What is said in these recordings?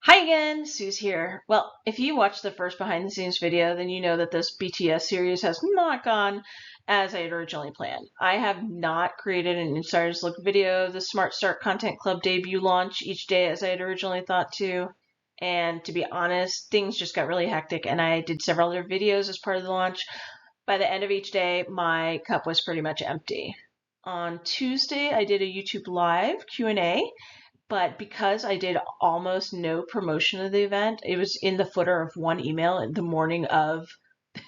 Hi again, Suze here. Well, if you watched the first behind the scenes video, then you know that this BTS series has not gone as I had originally planned. I have not created an insider's look video, the Smart Start Content Club debut launch each day as I had originally thought to. And to be honest, things just got really hectic and I did several other videos as part of the launch. By the end of each day, my cup was pretty much empty. On Tuesday, I did a YouTube live Q&A, but because I did almost no promotion of the event, it was in the footer of one email in the morning of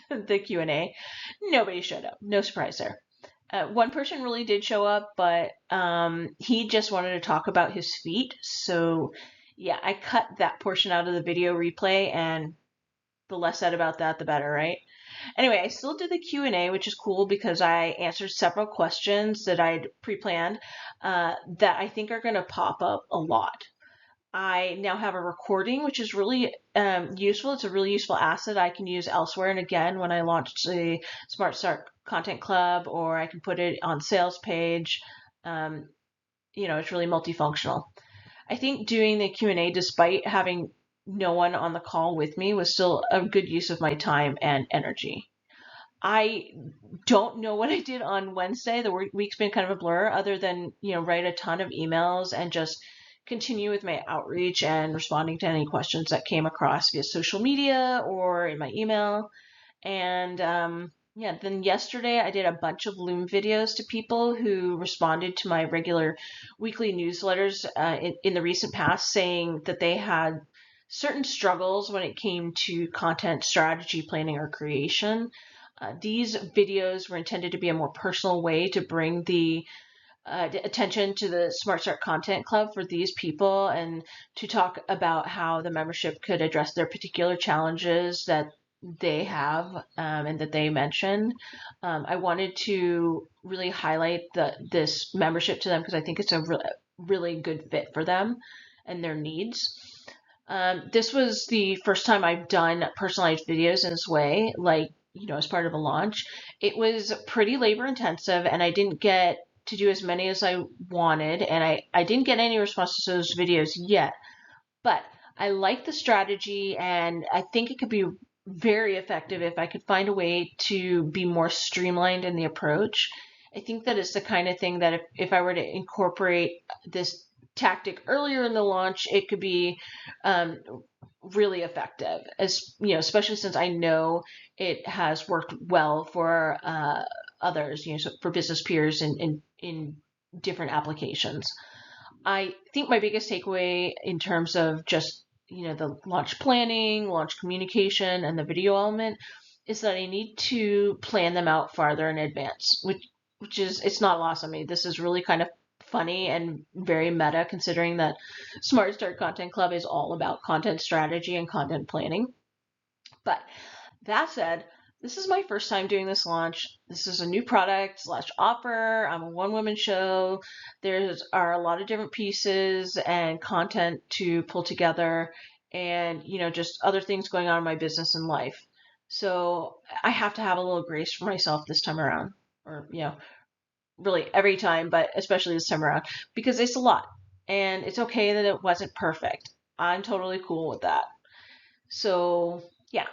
the Q&A. Nobody showed up. No surprise there. One person really did show up, but he just wanted to talk about his feet. So yeah, I cut that portion out of the video replay, and the less said about that, the better, right? Anyway, I still did the Q&A, which is cool because I answered several questions that I'd pre-planned that I think are going to pop up a lot. I now have a recording, which is really useful. It's a really useful asset I can use elsewhere. And again, when I launch the Smart Start Content Club, or I can put it on sales page, it's really multifunctional. I think doing the Q&A, despite having no one on the call with me, was still a good use of my time and energy. I don't know what I did on Wednesday. The week's been kind of a blur, other than, write a ton of emails and just continue with my outreach and responding to any questions that came across via social media or in my email. And then yesterday I did a bunch of Loom videos to people who responded to my regular weekly newsletters in the recent past, saying that they had certain struggles when it came to content strategy, planning, or creation. These videos were intended to be a more personal way to bring the attention to the Smart Start Content Club for these people, and to talk about how the membership could address their particular challenges that they have and that they mentioned. I wanted to really highlight this membership to them because I think it's a really good fit for them and their needs. This was the first time I've done personalized videos in this way, as part of a launch. It was pretty labor intensive, and I didn't get to do as many as I wanted, and I didn't get any responses to those videos yet. But I like the strategy, and I think it could be very effective if I could find a way to be more streamlined in the approach. I think that it's the kind of thing that if I were to incorporate this tactic earlier in the launch, it could be really effective, especially since I know it has worked well for others, so for business peers in different applications. I think my biggest takeaway in terms of just, the launch planning, launch communication, and the video element is that I need to plan them out farther in advance, which is, it's not lost on me. This is really kind of funny and very meta, considering that Smart Start Content Club is all about content strategy and content planning. But that said, this is my first time doing this launch. This is a new product / offer. I'm a one-woman show. There are a lot of different pieces and content to pull together, and just other things going on in my business and life. So I have to have a little grace for myself this time around, or really every time, but especially this time around, because it's a lot, and it's okay that it wasn't perfect. I'm totally cool with that. So yeah.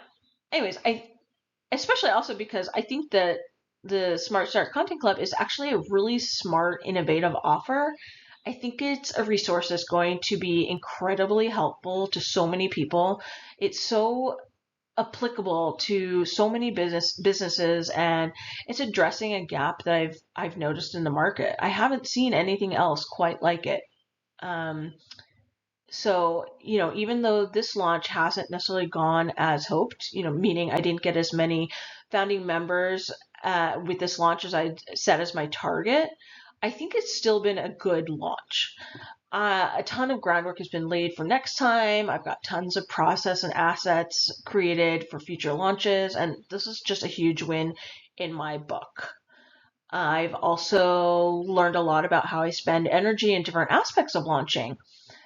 Anyways, especially also because I think that the Smart Start Content Club is actually a really smart, innovative offer. I think it's a resource that's going to be incredibly helpful to so many people. It's so applicable to so many businesses, and it's addressing a gap that I've noticed in the market. I haven't seen anything else quite like it. So, even though this launch hasn't necessarily gone as hoped, meaning I didn't get as many founding members with this launch as I set as my target, I think it's still been a good launch. A ton of groundwork has been laid for next time. I've got tons of process and assets created for future launches, and this is just a huge win in my book. I've also learned a lot about how I spend energy in different aspects of launching.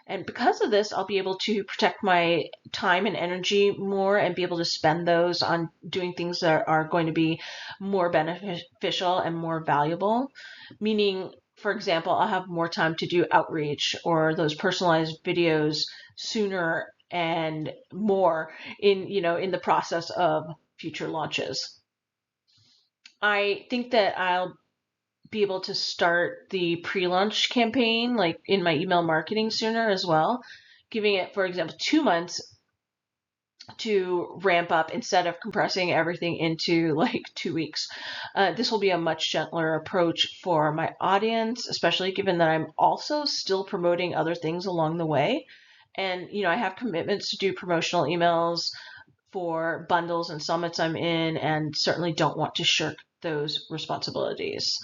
And because of this, I'll be able to protect my time and energy more and be able to spend those on doing things that are going to be more beneficial and more valuable. Meaning, for example, I'll have more time to do outreach or those personalized videos sooner and more in the process of future launches. I think that I'll be able to start the pre-launch campaign like in my email marketing sooner as well, giving it, for example, 2 months to ramp up instead of compressing everything into like 2 weeks. This will be a much gentler approach for my audience, especially given that I'm also still promoting other things along the way. And, I have commitments to do promotional emails for bundles and summits I'm in, and certainly don't want to shirk those responsibilities.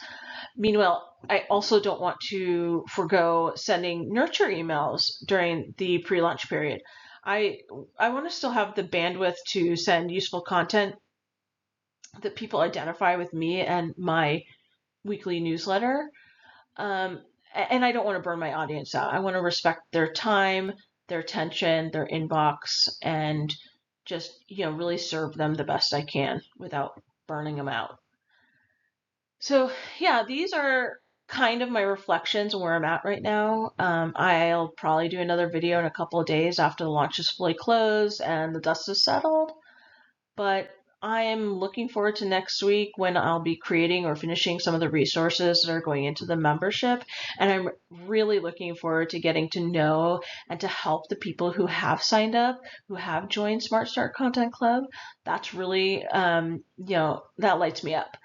Meanwhile, I also don't want to forego sending nurture emails during the pre-launch period. I want to still have the bandwidth to send useful content that people identify with me and my weekly newsletter. And I don't want to burn my audience out. I want to respect their time, their attention, their inbox, and just, really serve them the best I can without burning them out. So yeah, these are kind of my reflections on where I'm at right now. I'll probably do another video in a couple of days after the launch is fully closed and the dust is settled. But I am looking forward to next week when I'll be creating or finishing some of the resources that are going into the membership. And I'm really looking forward to getting to know and to help the people who have signed up, who have joined Smart Start Content Club. That's really, that lights me up.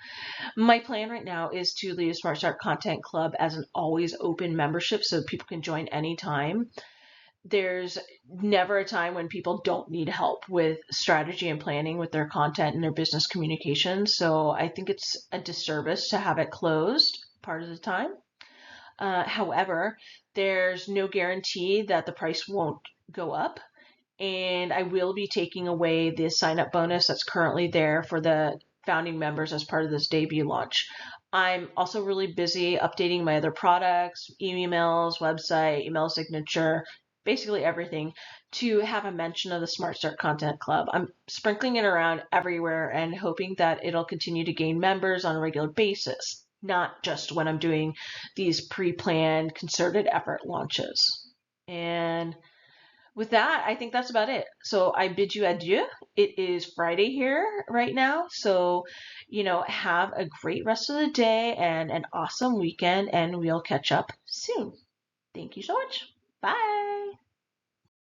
My plan right now is to leave Smart Start Content Club as an always open membership so people can join anytime. There's never a time when people don't need help with strategy and planning with their content and their business communications. So I think it's a disservice to have it closed part of the time. However, there's no guarantee that the price won't go up. And I will be taking away the sign up bonus that's currently there for the founding members as part of this debut launch. I'm also really busy updating my other products, emails, website, email signature, basically everything, to have a mention of the Smart Start Content Club. I'm sprinkling it around everywhere and hoping that it'll continue to gain members on a regular basis, not just when I'm doing these pre-planned concerted effort launches. And with that, I think that's about it. So I bid you adieu. It is Friday here right now. So, have a great rest of the day and an awesome weekend, and we'll catch up soon. Thank you so much. Bye.